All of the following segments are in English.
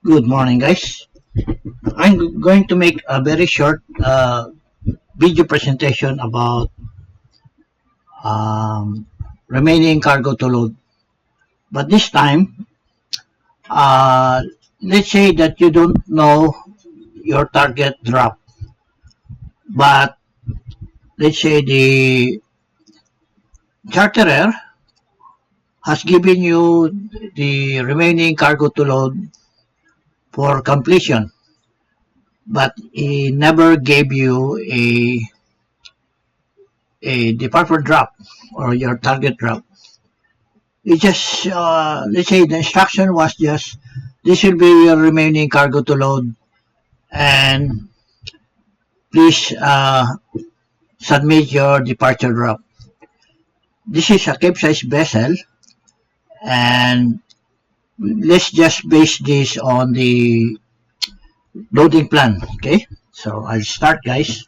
Good morning, guys. I'm going to make a very short video presentation about um, remaining cargo to load. But this time, uh, let's say that you don't know your target drop, but let's say the charterer has given you the remaining cargo to load for completion, but he never gave you a departure drop or your target drop. It just, let's say the instruction was just, this will be your remaining cargo to load and please submit your departure drop. This is a capesize vessel and let's just base this on the loading plan, okay? So I'll start, guys.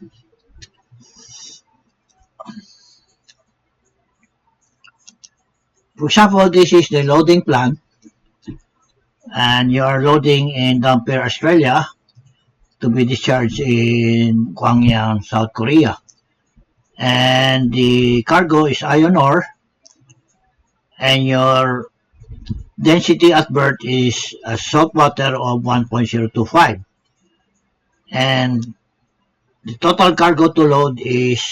For example, this is the loading plan and you are loading in Dampier, Australia to be discharged in Gwangyang, South Korea. And the cargo is iron ore and your density at berth is salt water of 1.025 and the total cargo to load is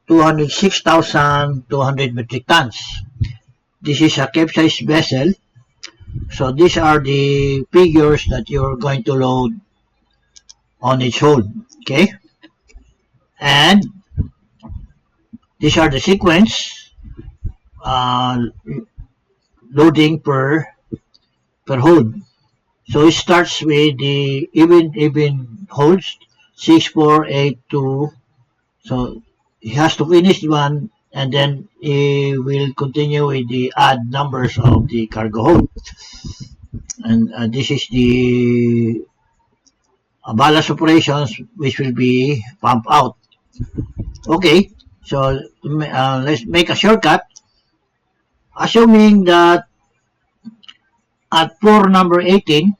206,200 metric tons. This is a capesize vessel, so these are the figures that you're going to load on its hold, okay? And these are the sequence uh, loading per hold. So it starts with the even holds 6, 4, 8, 2. So he has to finish one and then he will continue with the odd numbers of the cargo hold. And this is the ballast operations which will be pumped out. Okay, so let's make a shortcut. Assuming that at pour number 18,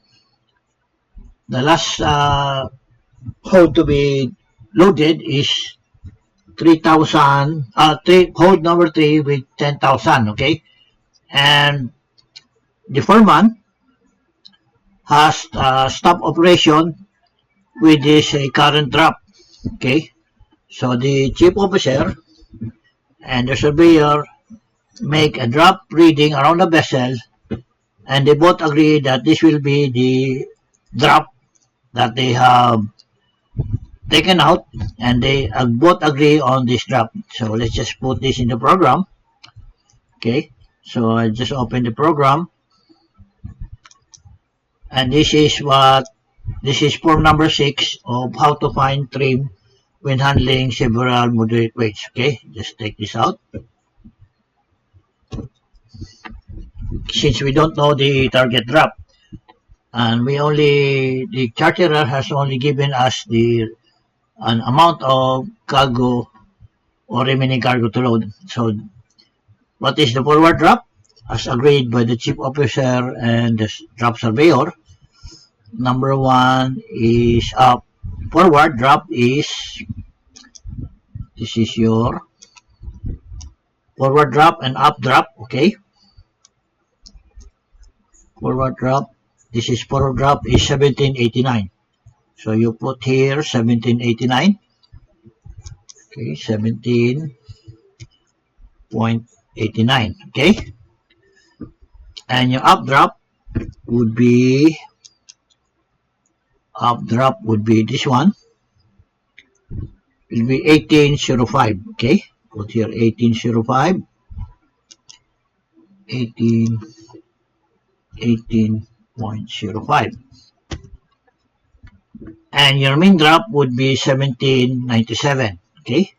the last hold to be loaded is 3,000, hold number 3 with 10,000, okay? And the foreman has stop operation with this current drop, okay? So the chief officer and the surveyor make a drop reading around the vessel and they both agree that this will be the drop that they have taken out and they both agree on this drop. So let's just put this in the program. Okay, so I just open the program and this is form number 6 of how to find trim when handling several moderate weights. Okay, just take this out. Since we don't know the target drop and the charterer has only given us an amount of cargo or remaining cargo to load. So what is the forward drop? As agreed by the chief officer and the drop surveyor, number 1 is up. Forward drop is, this is your forward drop and up drop, okay? Forward drop, this is forward drop is 1789. So you put here 1789. Okay, 17.89, okay? And your updraft would be this one. It will be 1805, okay? Put here 1805. 18.05. And your mean drop would be 1797, okay?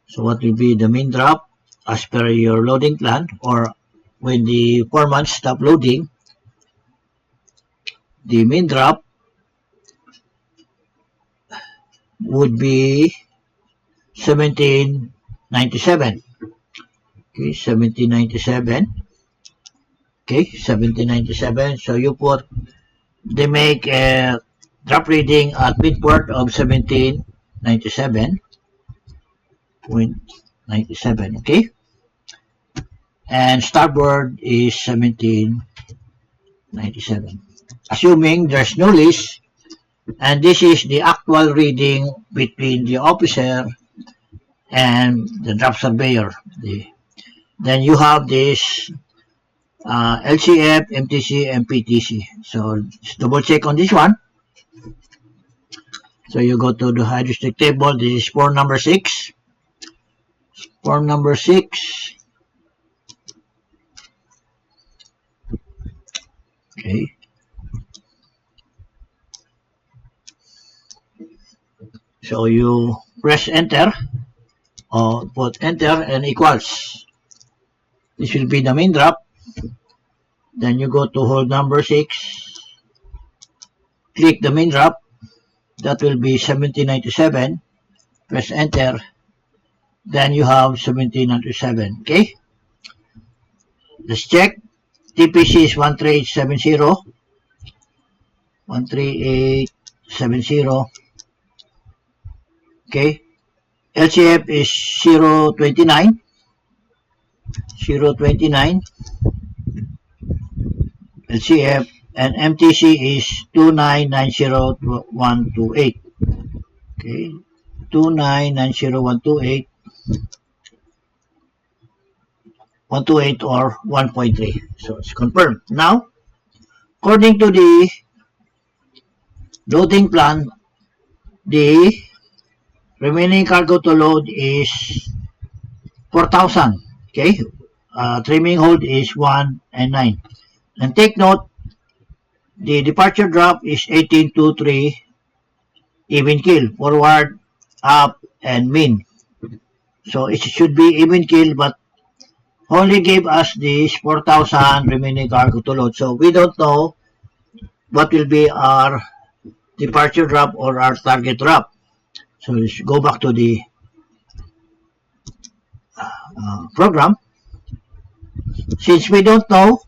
So what will be the mean drop as per your loading plan or when the foreman stop loading? The mean drop would be 1797. Okay, 1797 Okay, 1797. So you put, they make a drop reading at midport of 1797.97, okay? And starboard is 1797. Assuming there's no lease, and this is the actual reading between the officer and the draft surveyor. Then you have this LCF, MTC, and PTC. So just double check on this one. So you go to the hydrostatic table. This is form number 6. Form number 6. Okay. So you press enter, or put enter and equals. This will be the main drop. Then you go to hold number 6. Click the main drop. That will be 1797. Press enter. Then you have 1797. Okay. Let's check. TPC is 13870. 13870. Okay. LCF is 029. 029. LCF, and MTC is 2990128. Okay. 2990128. 128 or 1.3. So it's confirmed. Now, according to the loading plan, the remaining cargo to load is 4,000. Okay. Trimming hold is 1 and 9. And take note, the departure drop is 1823 even keel, forward, up, and mean. So it should be even keel, but only gave us this 4,000 remaining cargo to load. So we don't know what will be our departure drop or our target drop. So let's go back to the program. Since we don't know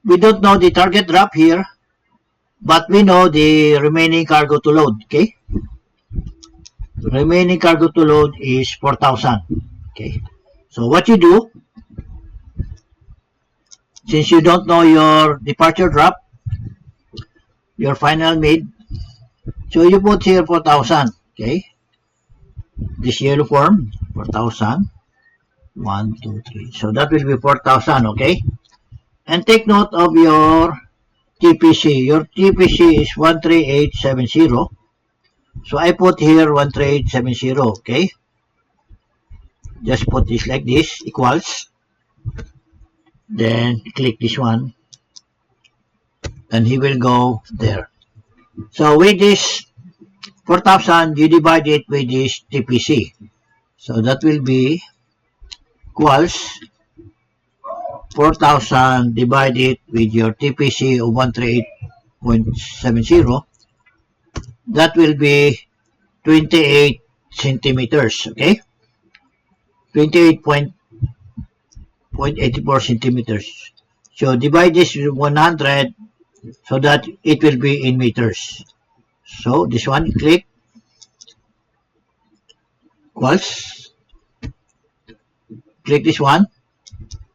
the target drop here, but we know the remaining cargo to load. Okay, the remaining cargo to load is 4,000. Okay, so what you do, since you don't know your departure drop, your final mid, so you put here 4,000. Okay, this yellow form, 4,000. 1, 2, 3. So that will be 4,000. Okay, and take note of your TPC. Your TPC is 13870. So I put here 13870. Okay, just put this like this, equals. Then click this one, and he will go there. So with this 4,000, you divide it with this TPC. So that will be equals 4,000 divided with your TPC of 138.70. That will be 28 centimeters. Okay, 28.84 centimeters. So divide this with 100 so that it will be in meters. So this one, click, equals. Click this one,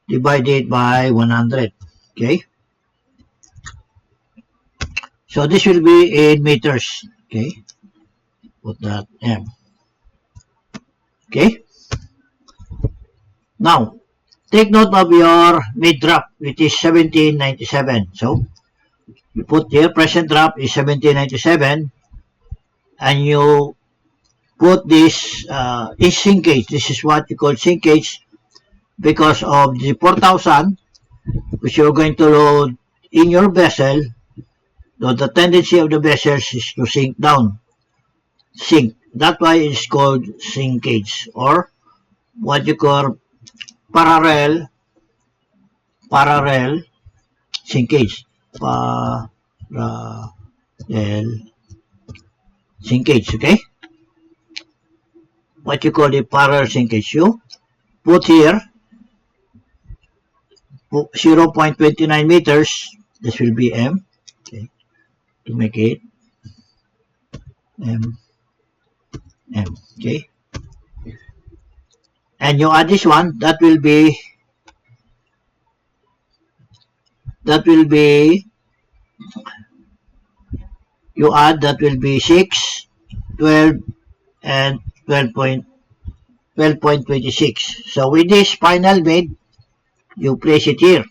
divide it by 100. Okay, so this will be in meters. Okay, put that M. Okay, now take note of your mid drop, which is 1797. So you put your present drop is 1797, and you put this is sinkage. This is what you call sinkage, because of the 4,000 which you're going to load in your vessel. So the tendency of the vessels is to sink down, sink. That's why it's called sinkage, or what you call parallel sinkage. Parallel sinkage. Okay, what you call the parallel sinkage. You put here 0.29 meters. This will be M. Okay, to make it M. Okay, and you add this one. That will be you add, that will be 6, 12, and 12.26. So with this final made, you place it here.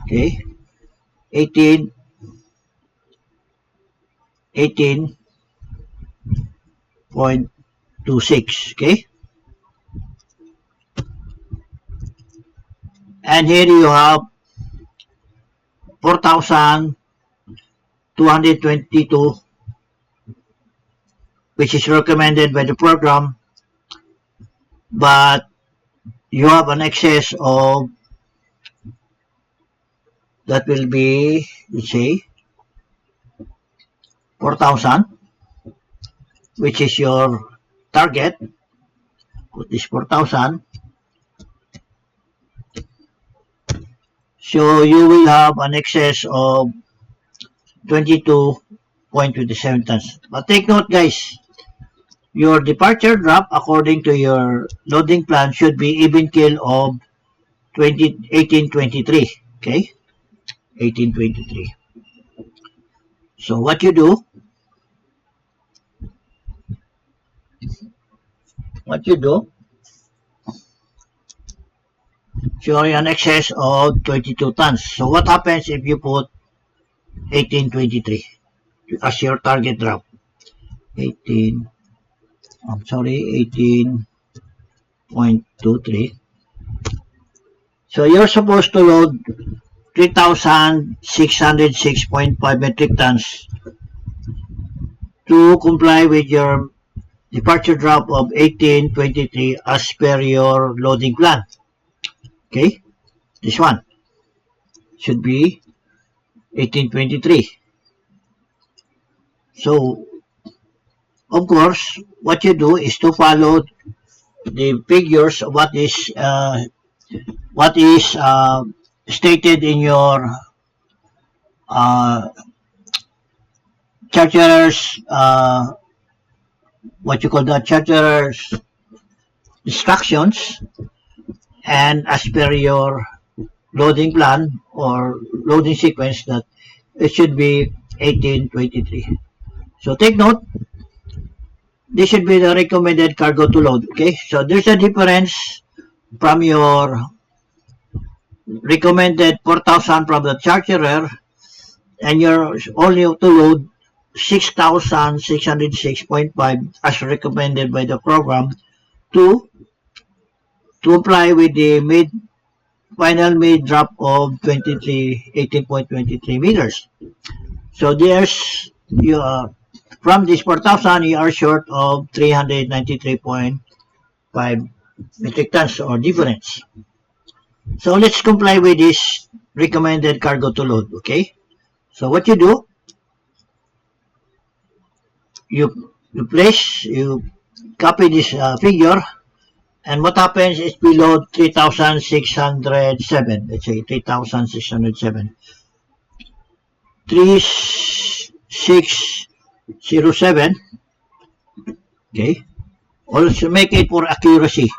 Okay, 18.26. Okay, and here you have 4,222, which is recommended by the program, but you have an excess of, that will be, let's say, 4,000, which is your target. Put this 4,000. So you will have an excess of 22.27 tons. But take note, guys, your departure drop according to your loading plan should be even keel of 1823. Okay, 1823. So what you do, showing an excess of 22 tons. So what happens if you put 1823 as your target drop? 18.23. So you're supposed to load 3,606.5 metric tons to comply with your departure drop of 1823 as per your loading plan. Okay, this one should be 1823. So, of course, what you do is to follow the figures of what is stated in your charter's charter's instructions, and as per your loading plan or loading sequence, that it should be 1823. So take note, this should be the recommended cargo to load. Okay, so there's a difference from your recommended 4,000 from the charterer, and you're only to load 6,606.5 as recommended by the program to apply with the final mid drop of 18.23 meters. So there's from this 4,000 you are short of 393.5 metric tons or difference. So let's comply with this recommended cargo to load. Okay, so what you do, you copy this figure, and what happens is we load 3,607. Let's say 3,607. 3607. Okay, also make it for accuracy.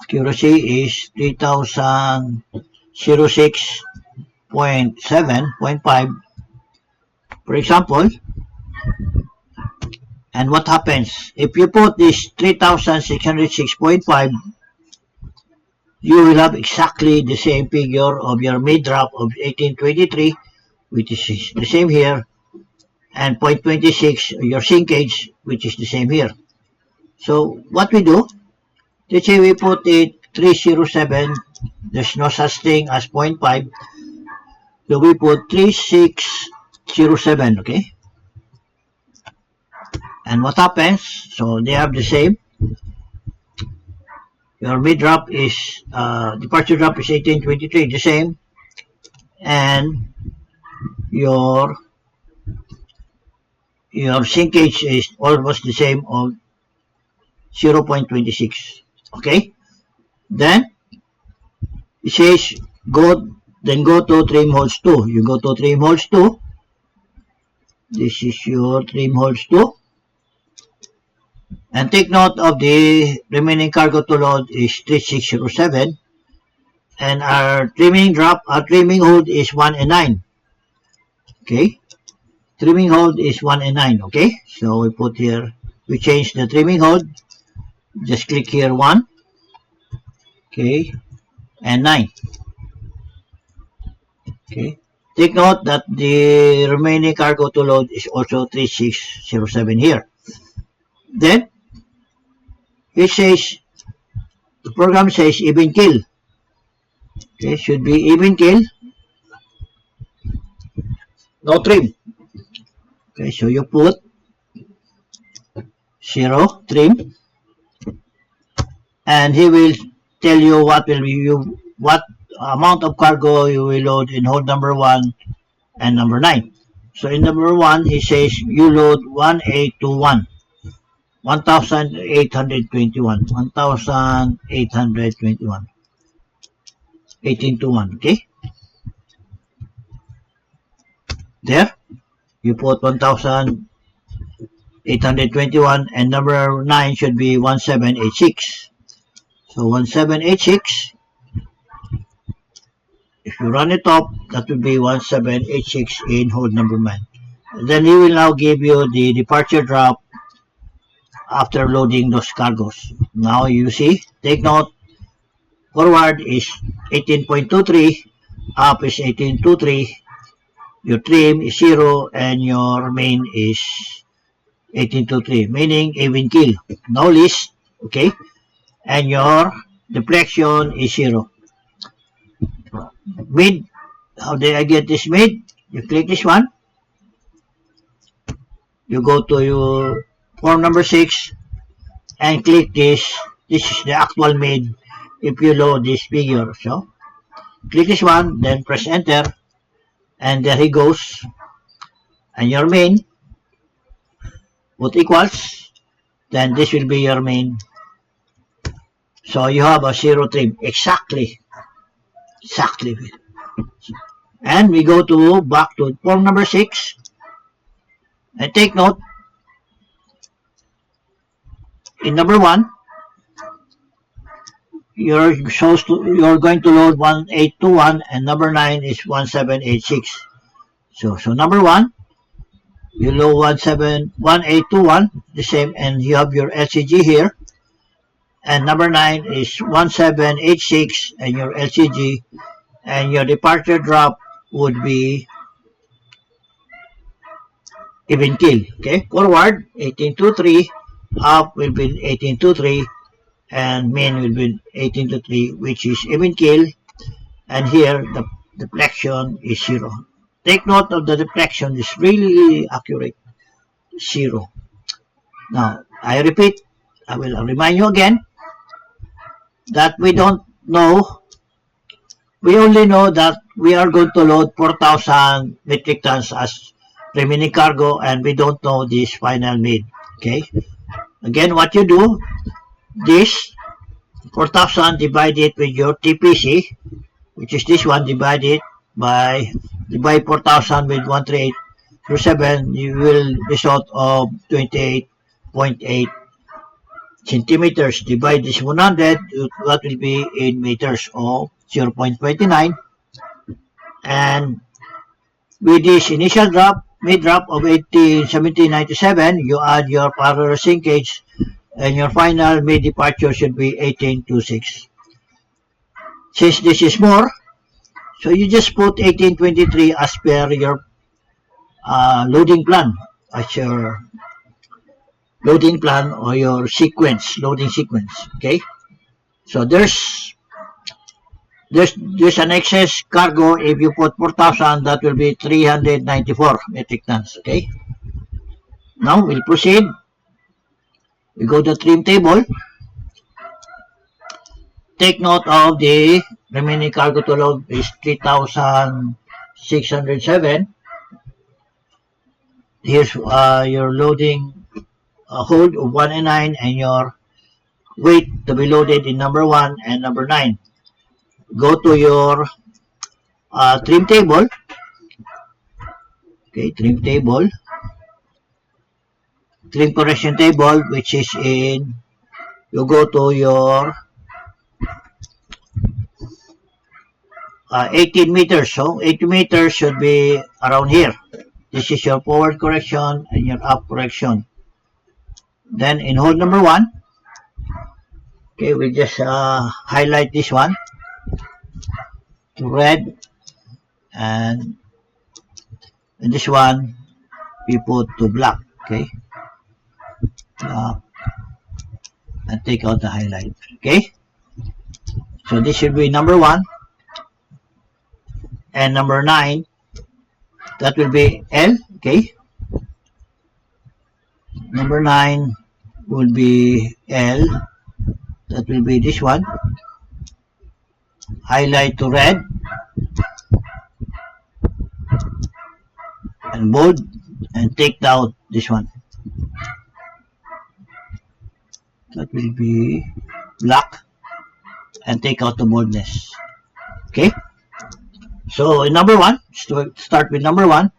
Accuracy is 3,006.7.5, for example. And what happens if you put this 3,606.5? You will have exactly the same figure of your mid drop of 1823, which is the same here, and 0.26 your sinkage, which is the same here. So what we do, let's say we put it 307, there's no such thing as 0.5, so we put 3607. Okay, and what happens, so they have the same, your mid drop is departure drop is 1823, the same, and your sinkage is almost the same of 0.26. Okay, then It says then go to trim holes 2. You go to trim holes 2. This is your trim holes 2. And take note of the remaining cargo to load is 3607. And our trimming hold is 1 and 9. Okay. Trimming hold is 1 and 9. Okay. So we put here, we change the trimming hold. Just click here 1. Okay. And 9. Okay. Take note that the remaining cargo to load is also 3607 here. Then it says, the program says even kill. Okay, should be even kill. No trim. Okay, so you put 0 trim, and he will tell you what amount of cargo you will load in hold number 1 and number 9. So in number 1, he says you load 1821. 1821. 1821. 1821. Okay? There. You put 1821 and number 9 should be 1786. So 1786. If you run it up, that will be 1786 in hold number 9. Then he will now give you the departure drop after loading those cargoes. Now you see, take note, forward is 18.23, up is 18.23, your trim is 0, and your main is 18.23, meaning even kill, no list, okay, and your deflection is 0. Mid, how did I get this mid? You click this one, you go to your form number 6 and click this. This is the actual mid if you load this figure. So click this one, then press enter, and there he goes. And your main, put equals, then this will be your main. So you have a 0 trim, exactly. And we go to back to form number 6, and take note, in number 1, you're going to load 1821, and number 9 is 1786. So number 1, you load 1821, the same, and you have your LCG here. And number 9 is 1786, and your LCG, and your departure drop would be even kill. Okay, forward 1823, up will be 1823, and main will be 1823, which is even kill. And here the deflection is 0. Take note of the deflection is really accurate, 0. Now I repeat, I will remind you again that we don't know. We only know that we are going to load 4,000 metric tons as remaining cargo, and we don't know this final mid. Okay. Again, what you do, this 4,000 divided with your TPC, which is this one, divide 4,000 with 13807, you will result of 28.8 centimeters. Divide this 100, that will be in meters of 0.29. And with this initial drop, mid drop of 1797, you add your parallel sinkage, and your final mid departure should be 1826. Since this is more, so you just put 1823 as per your loading plan, as your loading plan or your loading sequence. Okay, so there's an excess cargo. If you put 4,000, that will be 394 metric tons. Okay, now we'll proceed. We go to trim table. Take note of the remaining cargo to load is 3,607. Here's your loading hold of 1 and 9, and your weight to be loaded in number 1 and number 9. go to your trim table. Okay, trim table. Trim correction table, which is in, you go to your 18 meters. So 80 meters should be around here. This is your forward correction and your up correction. Then in hole number 1, okay, we just highlight this one to red, and this one we put to black. Okay, and take out the highlight. Okay, so this should be number 1, and number 9, that will be L. Okay, number 9 will be L. That will be this one. Highlight to red and bold, and take out this one. That will be black, and take out the boldness. Okay, so in number 1, start with number 1.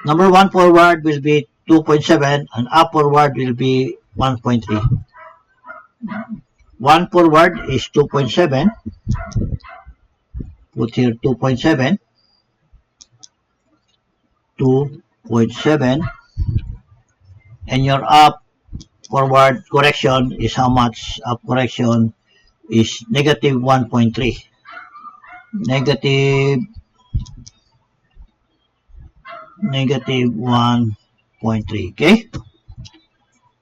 Number 1 forward will be 2.7, and up forward will be 1.3. 1 forward is 2.7. Put here 2.7. 2.7. And your up forward correction is how much? Up correction is negative 1.3. Negative 1.3. Okay?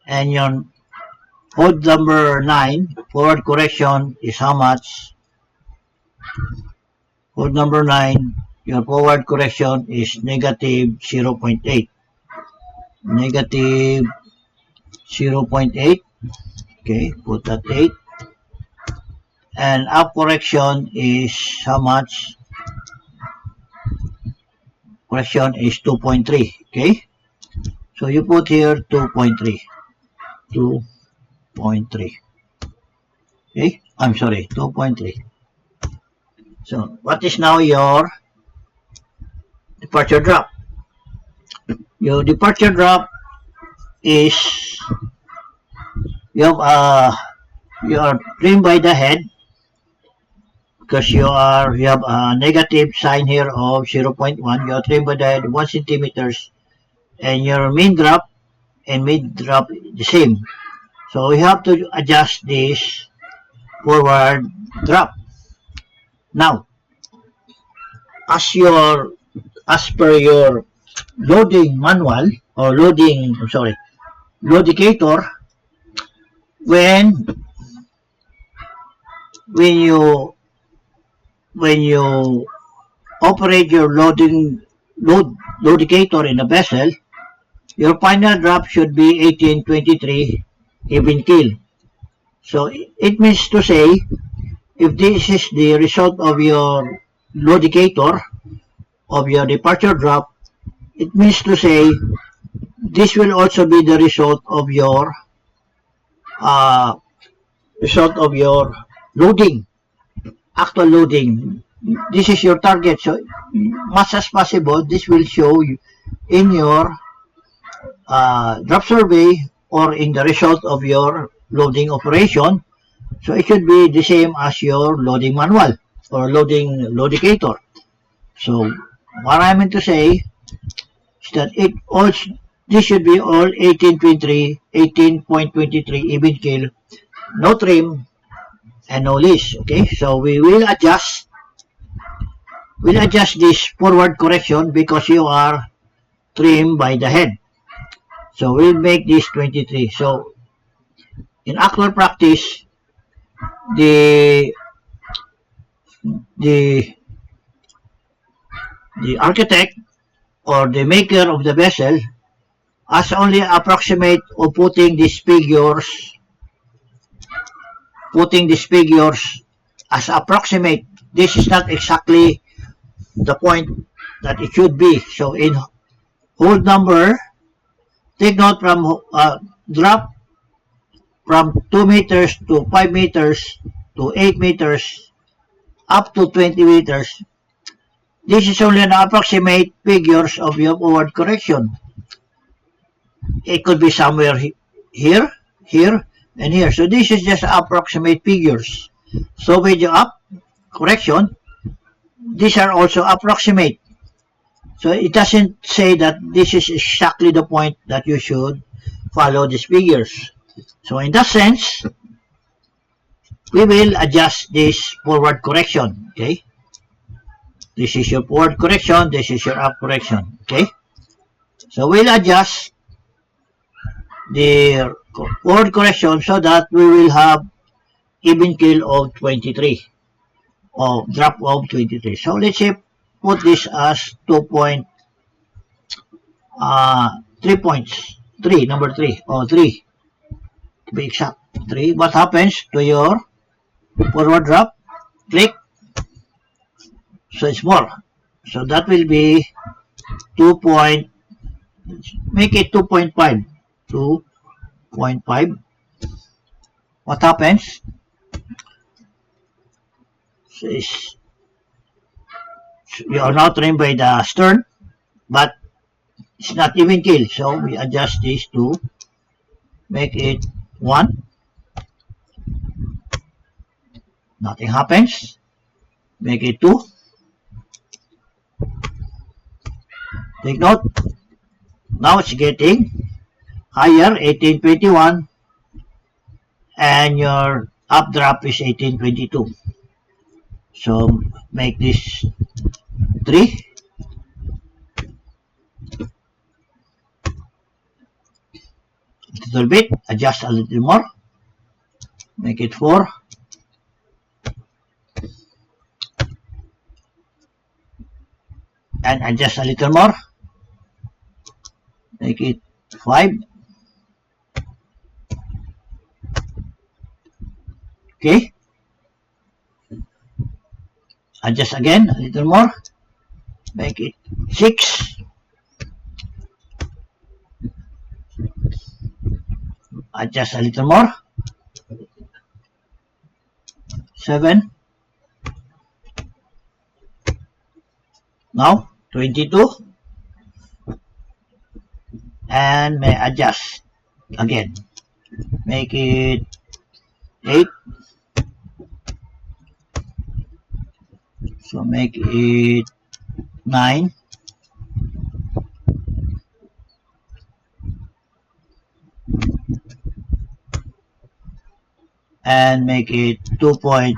And your hole number 9, forward correction is how much? Hole number 9, your forward correction is negative 0.8. Negative 0.8. Okay, put that 8. And up correction is how much? Correction is 2.3. Okay, so you put here 2.3. 2.3. Okay, I'm sorry, 2.3. So what is now your departure drop? Your departure drop is, you are trimmed by the head, because you have a negative sign here of 0.1. You are trimmed by the head 1 centimeters, and your mean drop and mid drop the same. So we have to adjust this forward drop. Now, as per your loading manual, or loadicator, when you operate your loadicator in a vessel, your final drop should be 1823 even keel. So it means to say, if this is the result of your loadicator, of your departure drop, it means to say this will also be the result of your loading, actual loading. This is your target, so much as possible this will show you in your drop survey or in the result of your loading operation. So it should be the same as your loading manual or loadicator. So what I meant to say is that this should be all 18.23 even keel, no trim and no leash. Okay, so we will adjust this forward correction because you are trimmed by the head. So we'll make this 23. So in actual practice, the architect or the maker of the vessel has only approximate of putting these figures as approximate. This is not exactly the point that it should be. So in hole number, take note from drop from 2 meters to 5 meters to 8 meters up to 20 meters, this is only an approximate figures of your forward correction. It could be somewhere here, here, and here. So this is just approximate figures. So with your up correction, these are also approximate. So it doesn't say that this is exactly the point that you should follow these figures. So in that sense, we will adjust this forward correction, okay? This is your forward correction, this is your up correction, okay? So we'll adjust the forward correction so that we will have even kill of 23, or drop of 23. So let's say put this as 3 points, 3, number 3, or 3, to be exact, 3. What happens to your forward drop? Click. So it's more. So that will be 2. Make it 2.5. 2.5. What happens? So you are now trimmed by the stern, but it's not even kill. So we adjust this to make it 1. Nothing happens. Make it 2. Take note. Now it's getting higher, 1821, and your updraft is 1822. So make this 3. A little bit, adjust a little more. Make it 4. And adjust a little more. Make it 5. Okay. Adjust again a little more. Make it 6. Adjust a little more. 7. Now 22. And may adjust again. Make it 8. So make it 9. And make it 2.6.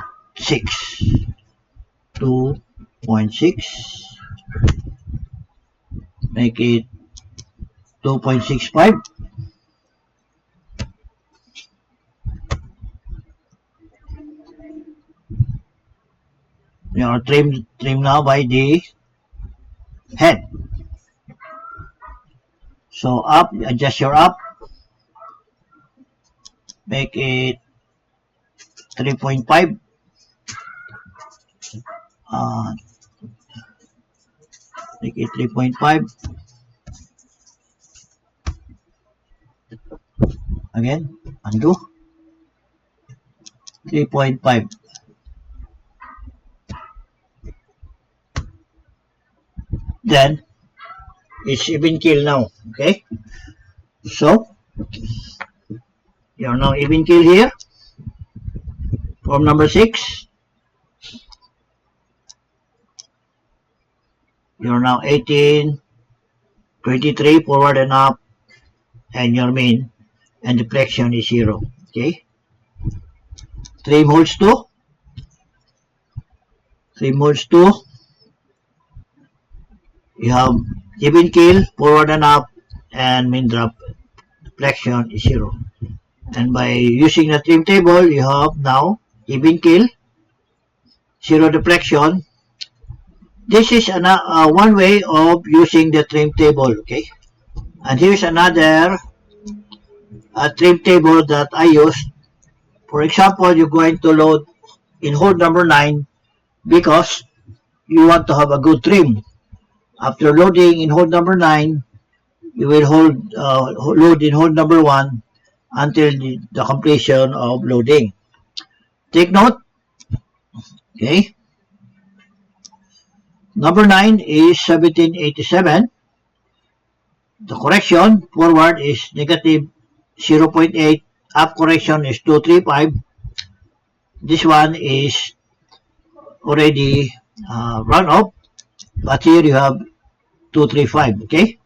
2.6. Make it 2.65. You are trim now by the head. So up, adjust your up. Make it 3.5. Make it 3.5. Again, undo. 3.5. Then it's even kill now. Okay. So you are now even kill here. From number 6. You are now 18, 23 forward and up, and your mean and deflection is 0. Okay. Trim holds 2. Trim holds 2. You have even kill, forward and up, and mean drop deflection is 0. And by using the trim table, you have now even kill, 0 deflection. This is one way of using the trim table, okay? And here's another trim table that I use. For example, you're going to load in hold number 9 because you want to have a good trim. After loading in hold number 9, you will load in hold number 1 until the completion of loading. Take note, okay? Number 9 is 1787. The correction forward is negative 0.8. Up correction is 235. This one is already run off, but here you have 235. Okay,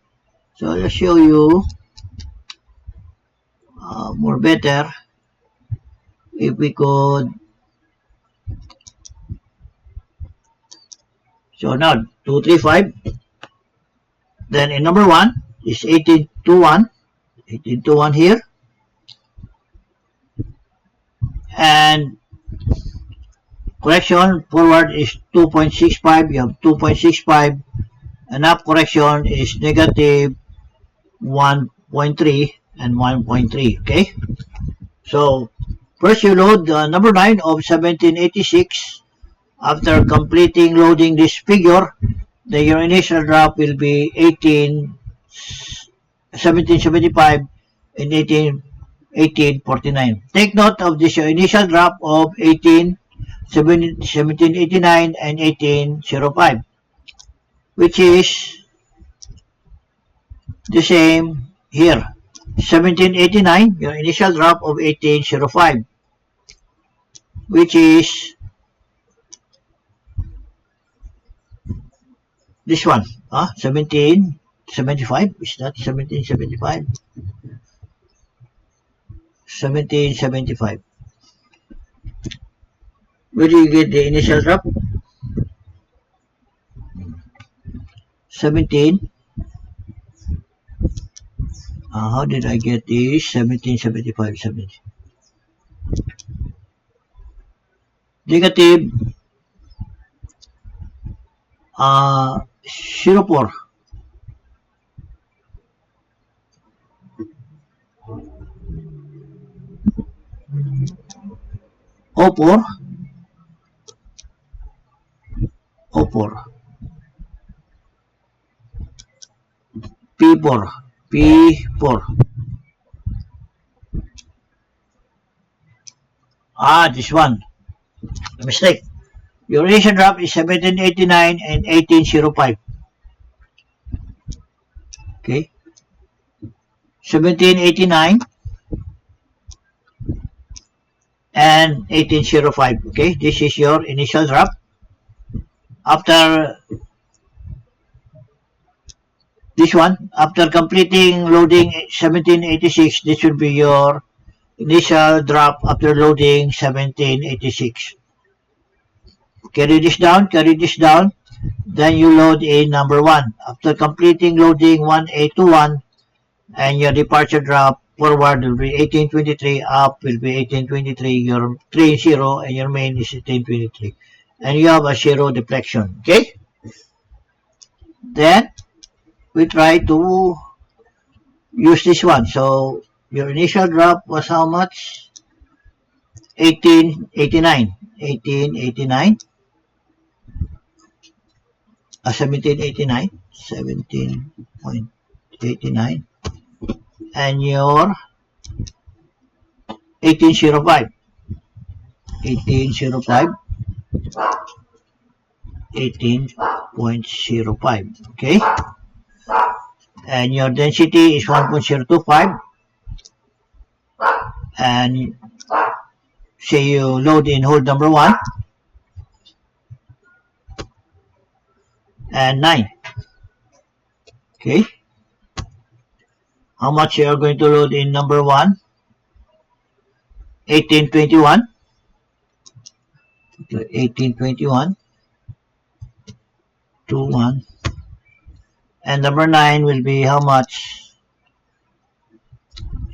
so I'll show you more better if we could. So now 235. Then in number 1 is 1821. 1821 here. And correction forward is 2.65. You have 2.65. And up correction is negative 1.3 and 1.3. Okay. So first you load number 9 of 1786. After completing loading this figure, then your initial drop will be 1775 and 1849. Take note of this initial drop of 1789 and 1805, which is the same here. 1789, your initial drop of 1805, which is this one, 1775. Is that 1775? 1775. Where do you get the initial drop? 17. How did I get this? 1775. 70. Negative 04. O4. O4. P4. P4. This one. A mistake. Your initial drop is 1789 and 1805. Okay. 1789 and 1805. Okay. This is your initial drop. After this one, after completing loading 1786, this will be your initial drop after loading 1786. Carry this down, then you load in number 1. After completing loading 1821, and your departure drop forward will be 1823, up will be 1823, your 30, and your main is 1823. And you have a 0 deflection, okay? Then, we try to use this one. So, your initial drop was how much? 1889. 1889. 1789. 17.89. And your 1805. 1805. 18.05. Okay. And your density is 1.025. And say you load in hold number 1 and 9. Okay. How much you are going to load in number 1? 1821. 1821. 21. And number 9 will be how much?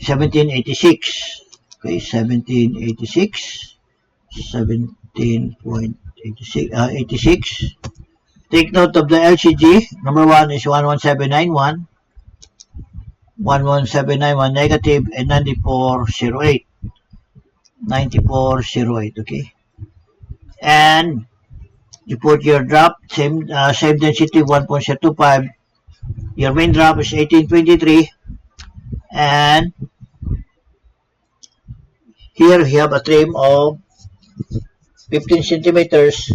1786. Okay, 1786. 17.86. Take note of the LCG. Number 1 is 11791. 11791 negative and 9408. 9408, okay. And you put your drop, same density 1.025. Your main drop is 1823. And here we have a trim of 15 centimeters.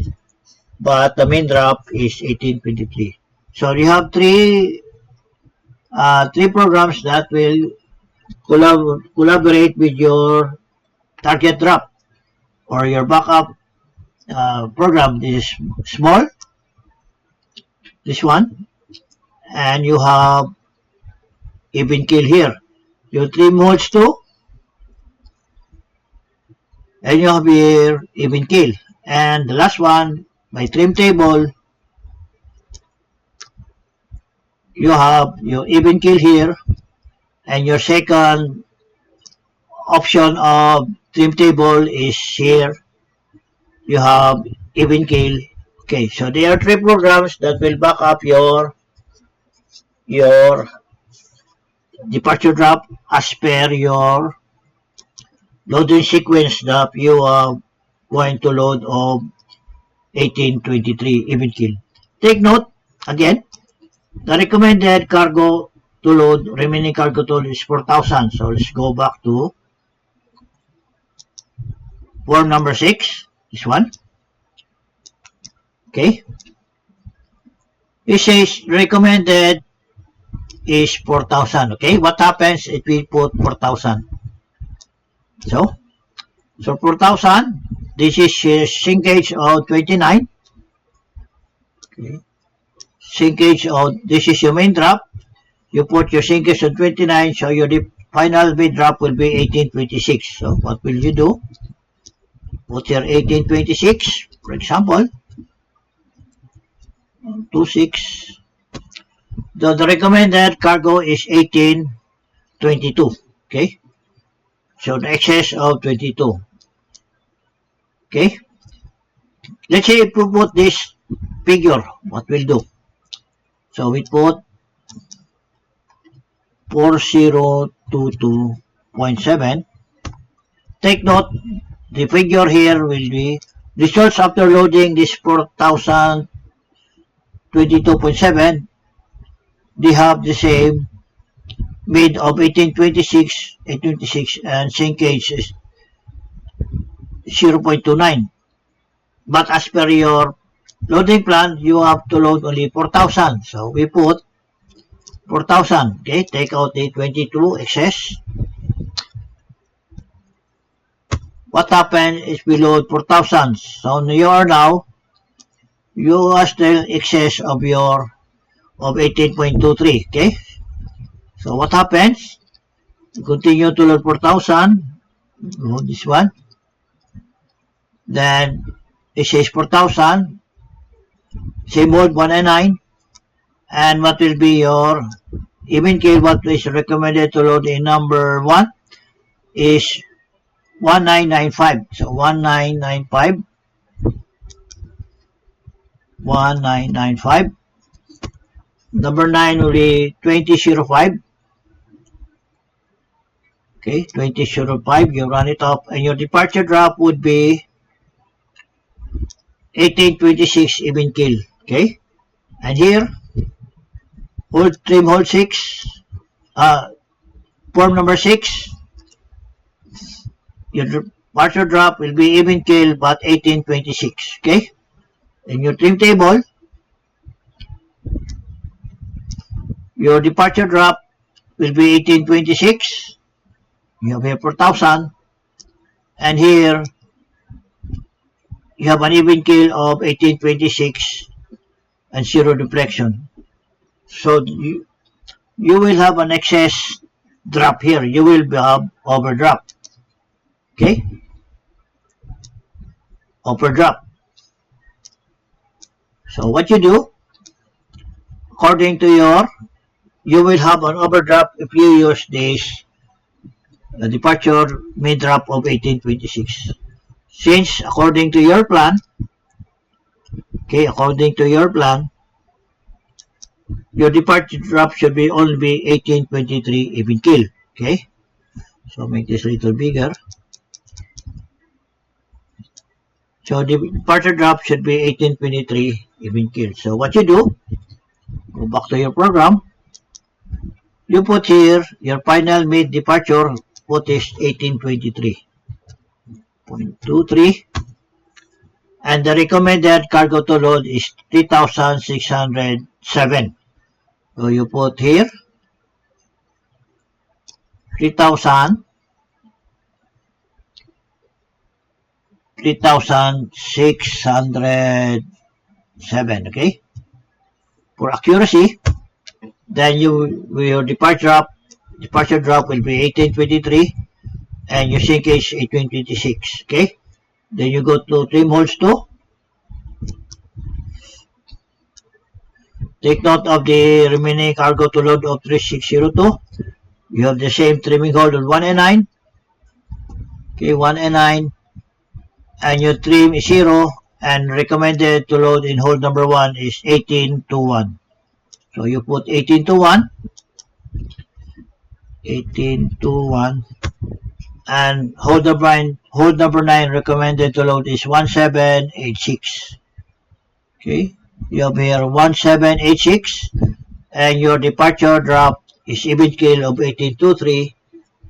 but the main drop is 1823. So you have three programs that will collaborate with your target drop or your backup program. This is small, this one, and you have even kill here. Your trim holds 2, and you have here even kill. And the last one, by trim table, you have your even kill here, and your second option of trim table is here. You have even kill. Okay, so there are three programs that will back up your departure drop as per your loading sequence that you are going to load of 1823 even kill. Take note, again, the recommended cargo to load, remaining cargo to load is 4,000. So let's go back to form number 6, this one. Okay. It says recommended is 4,000. Okay. What happens if we put 4,000? So 4,000, this is sinkage of 29. Okay. Sinkage of, this is your main drop. You put your sinkage on 29, so your final bid drop will be 1826. So what will you do? Put your 1826, for example, 26. The recommended cargo is 1822. Okay. So the excess of 22. Okay. Let's say if we put this figure, what we'll do. So we put 4022.7. Take note, the figure here will be results after loading this 4022.7. They have the same made of 1826, 826, and sinkage is 0.29. But as per your loading plan, you have to load only 4,000. So we put 4,000. Okay, take out the 22 excess. What happened is we load 4,000. So you are still excess of your 18.23. Okay. So what happens? Continue to load 4,000. Load this one. Then it says 4,000. Same mode 199. And what will be your even kill? What is recommended to load in number 1 is 1995. So 1995. 1995. Number 9 will be 2005. Okay, 2005. You run it up, and your departure drop would be 1826 even kill. Okay, and here hold trim hold 6. Form number 6. Your departure drop will be even kill but 1826. Okay, in your trim table, your departure drop will be 1826. You have here 4,000, and here you have an even kill of 1826 and 0 deflection. So you will have an excess drop here. You will have overdrop. Okay? Overdrop. So what you do, according to you will have an overdrop if you use this departure mid drop of 1826. Since according to your plan, okay, according to your plan, your departure drop should be only be 1823 even kill. Okay, so make this a little bigger. So the departure drop should be 1823 even kill. So what you do, go back to your program. You put here your final mid departure. What is 1823.23, And the recommended cargo to load is 3,607. So you put here 3,607, okay? For accuracy, then your departure drop will be 1823 and your sink is 1826, okay? Then you go to trim holes 2. Take note of the remaining cargo to load of 3602. You have the same trimming hole on 1 and 9. Okay, 1 and 9. And your trim is 0 and recommended to load in hole number 1 is 1821. So you put 1821, 1821, and hole number 9 recommended to load is 1786. Okay, you have here 1786, and your departure drop is even keel of 1823,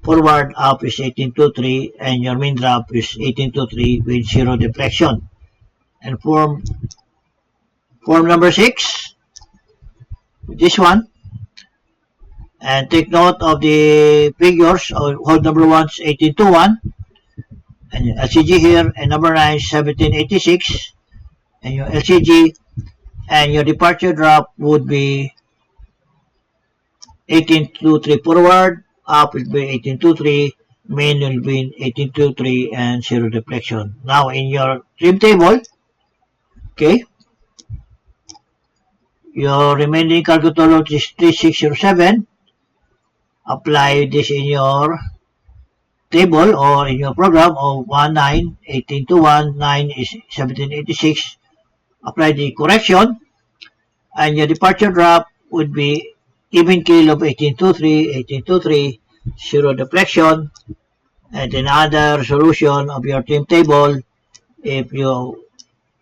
forward up is 1823, and your main drop is 1823 with 0 deflection. And form number 6, this one, and take note of the figures of hold number 1 is 1821, and your LCG here, and number 9 is 1786, and your LCG, and your departure drop would be 1823 forward, up will be 1823, main will be 1823, and 0 deflection. Now in your trim table, okay, your remaining cargo to load is 3607. Apply this in your table or in your program of 19, 1821, 9 is 1786. Apply the correction, and your departure drop would be even keel of 1823, 1823, 0 deflection. And another solution of your trim table, if you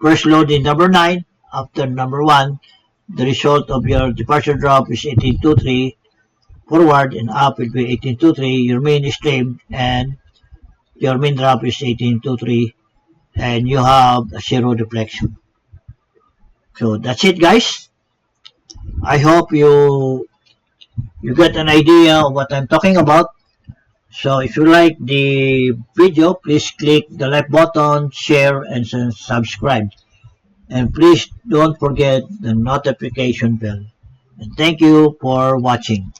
first load in number 9 after number 1, the result of your departure drop is 1823, forward and up will be 1823, your main is trimmed, and your main drop is 1823, and you have a 0 deflection. So that's it, guys. I hope you get an idea of what I'm talking about. So if you like the video, please click the like button, share, and subscribe. And please don't forget the notification bell. And thank you for watching.